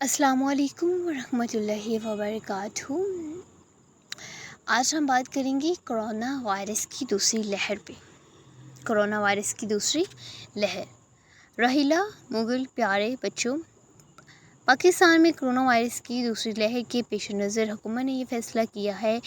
अस्सलाम वालेकुम वरहमतुल्लाहि वबरकातुहू। आज हम बात करेंगे कोरोना वायरस की दूसरी लहर पे। कोरोना वायरस की दूसरी लहर। रहीला मुगल प्यारे बच्चों, पाकिस्तान में कोरोना वायरस की दूसरी लहर के पेश नज़र हुकूमत ने यह फ़ैसला किया है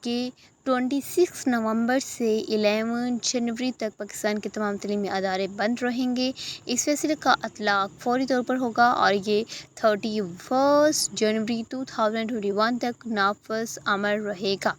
कि 26 नवंबर से 11 जनवरी तक पाकिस्तान के तमाम तलीमी अदारे बंद रहेंगे। इस फैसले का इतलाक़ फ़ौरी तौर पर होगा और ये 31 जनवरी 2021 तक नाफिज़ अमल रहेगा।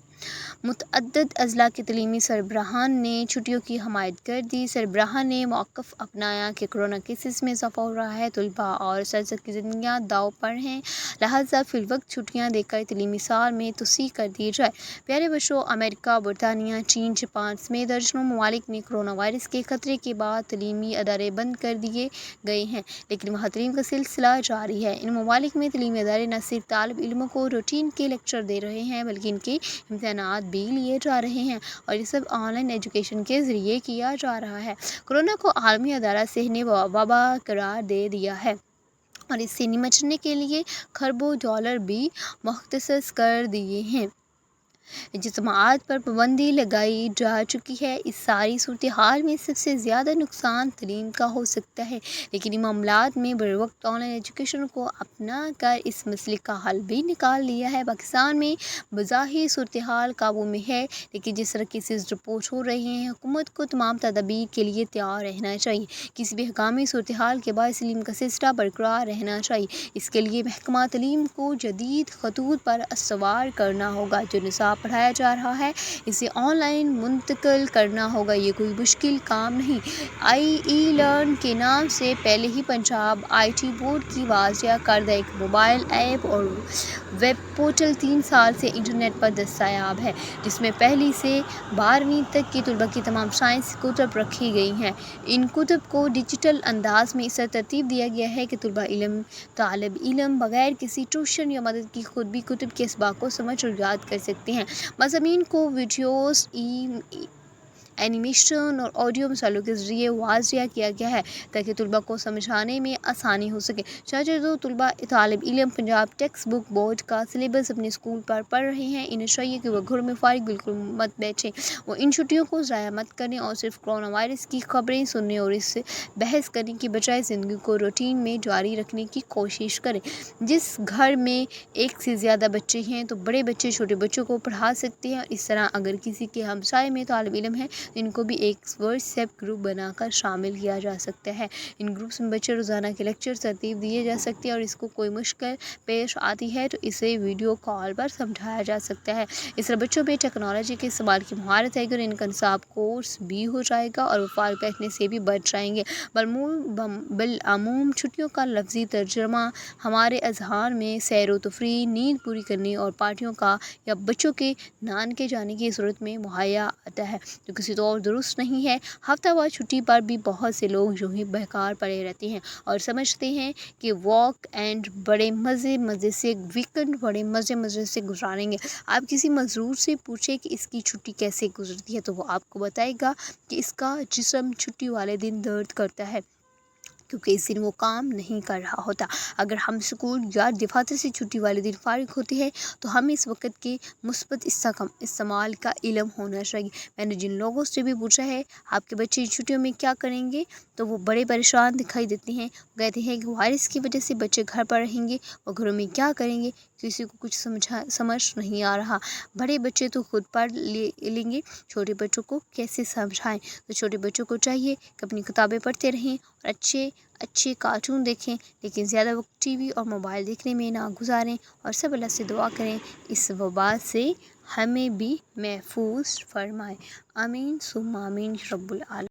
मुतअद्दिद अज़ला के तलीमी सरबराहान ने छुट्टियों की हमायत कर दी। सरबराहान ने मौक़िफ़ अपनाया कि कोरोना केसेस में इजाफ़ा हो रहा है, तलबा और असातिज़ा की ज़िंदगियाँ दाव पर हैं, लिहाजा फ़िलवक्त छुट्टियाँ देकर तलीमी साल में तोसी कर दी जाए। प्यारे बच्चों, अमेरिका, बरतानिया, चीन, जापान समेत दर्जनों ममालिक में कोरोना वायरस के ख़तरे के बाद तलीमी अदारे बंद कर दिए गए हैं, लेकिन वहाँ तालीम का सिलसिला जारी है। इन ममालिक में तलीमी अदारे न सिर्फ तालिब इल्मों को रूटीन के लेक्चर दे रहे हैं, बल्कि इनके इम्तहानात भी लिए जा रहे हैं और ये सब ऑनलाइन एजुकेशन के ज़रिए किया जा रहा है। कोरोना को आलमी अदारा ने वबा करार दे दिया है और इससे निपटने के लिए खरबों डॉलर भी मुख्तस कर दिए हैं। जिस्मात पर पाबंदी लगाई जा चुकी है। इस सारी सूरत हाल में सबसे ज़्यादा नुकसान तालीम का हो सकता है, लेकिन इन मामलात में बरवक्त ऑनलाइन एजुकेशन को अपना कर इस मसले का हल भी निकाल लिया है। पाकिस्तान में बज़ाहिर सूरत हाल काबू में है, लेकिन जिस तरह केसेस रिपोर्ट हो रहे हैं, हुकूमत को तमाम तदाबीर के लिए तैयार रहना चाहिए। किसी भी हंगामी सूरत हाल के बाद तालीम का सिलसिला बरकरार रहना चाहिए। इसके लिए महकमा तालीम को जदीद खतूत पर सवार करना होगा। जो निसाब पढ़ाया जा रहा है, इसे ऑनलाइन मुंतकिल करना होगा। ये कोई मुश्किल काम नहीं। ई लर्न के नाम से पहले ही पंजाब IT बोर्ड की वाज़िया करदा एक मोबाइल ऐप और वेब पोर्टल 3 साल से इंटरनेट पर दस्तयाब है, जिसमें पहली से 12वीं तक की तलबा की तमाम साइंस कुतुब रखी गई हैं। इन कुतुब को डिजिटल अंदाज में इस तरतीब दिया गया है कि तालिब इल्म बगैर किसी ट्यूशन या मदद की खुद भी कुतुब के इसबाक को समझ और याद कर सकते हैं। मज़ामीन को वीडियोस, एनिमेशन और ऑडियो मिसालों के ज़रिए वाज़िया किया गया है ताकि तलबा को समझाने में आसानी हो सके। चाहे जो तलबा तालिब इल्म पंजाब टेक्स्ट बुक बोर्ड का सिलेबस अपने स्कूल पर पढ़ रहे हैं, इन्हें चाहिए कि वह घर में फ़ारिग बिल्कुल मत बैठें। वो इन छुट्टियों को ज़ाया मत करें और सिर्फ कोरोना वायरस की खबरें सुनने और इससे बहस करने की बजाय ज़िंदगी को रूटीन में जारी रखने की कोशिश करें। जिस घर में एक से ज़्यादा बच्चे हैं तो बड़े बच्चे छोटे बच्चों को पढ़ा सकते हैं। इस तरह अगर किसी के हमसाए में तालिब इल्म है, इनको भी एक व्हाट्सएप ग्रुप बनाकर शामिल किया जा सकता है। इन ग्रुप्स में बच्चे रोज़ाना के लेक्चर तरतीब दिए जा सकते हैं और इसको कोई मुश्किल पेश आती है तो इसे वीडियो कॉल पर समझाया जा सकता है। इस तरह बच्चों में टेक्नोलॉजी के इस्तेमाल की महारत है और इनका निसाब कोर्स भी हो जाएगा और वो फारिग बैठने से भी बच जाएंगे। बिलअमूम छुट्टियों का लफ्ज़ी तर्जमा हमारे अज़हान में सैर व तफरीह, नींद पूरी करने और पार्टियों का या बच्चों के नानके जाने की सूरत में मुहैया आता है, जो किसी तो और दुरुस्त नहीं है। हफ्तावार छुट्टी पर भी बहुत से लोग यूं ही बेकार पड़े रहते हैं और समझते हैं कि वॉक एंड बड़े मज़े से वीकेंड बड़े मज़े से गुजारेंगे। आप किसी मज़दूर से पूछे कि इसकी छुट्टी कैसे गुजरती है तो वो आपको बताएगा कि इसका जिस्म छुट्टी वाले दिन दर्द करता है, क्योंकि इस दिन वो काम नहीं कर रहा होता। अगर हम स्कूल या दफातर से छुट्टी वाले दिन फारिग होते हैं तो हमें इस वक्त के मुस्बत इस्तेमाल का इल्म होना चाहिए। मैंने जिन लोगों से भी पूछा है आपके बच्चे छुट्टियों में क्या करेंगे, तो वो बड़े परेशान दिखाई देते हैं। कहते हैं कि वायरस की वजह से बच्चे घर पर रहेंगे और घरों में क्या करेंगे, किसी को कुछ समझ नहीं आ रहा। बड़े बच्चे तो खुद पढ़ लेंगे, छोटे बच्चों को कैसे समझाएं। तो छोटे बच्चों को चाहिए कि अपनी किताबें पढ़ते रहें और अच्छे कार्टून देखें, लेकिन ज़्यादा वक्त TV और मोबाइल देखने में ना गुजारें और सब अल्लाह से दुआ करें इस वबा से हमें भी महफूज फरमाए। आमीन सुम्मा आमीन रब्बुल आलमीन।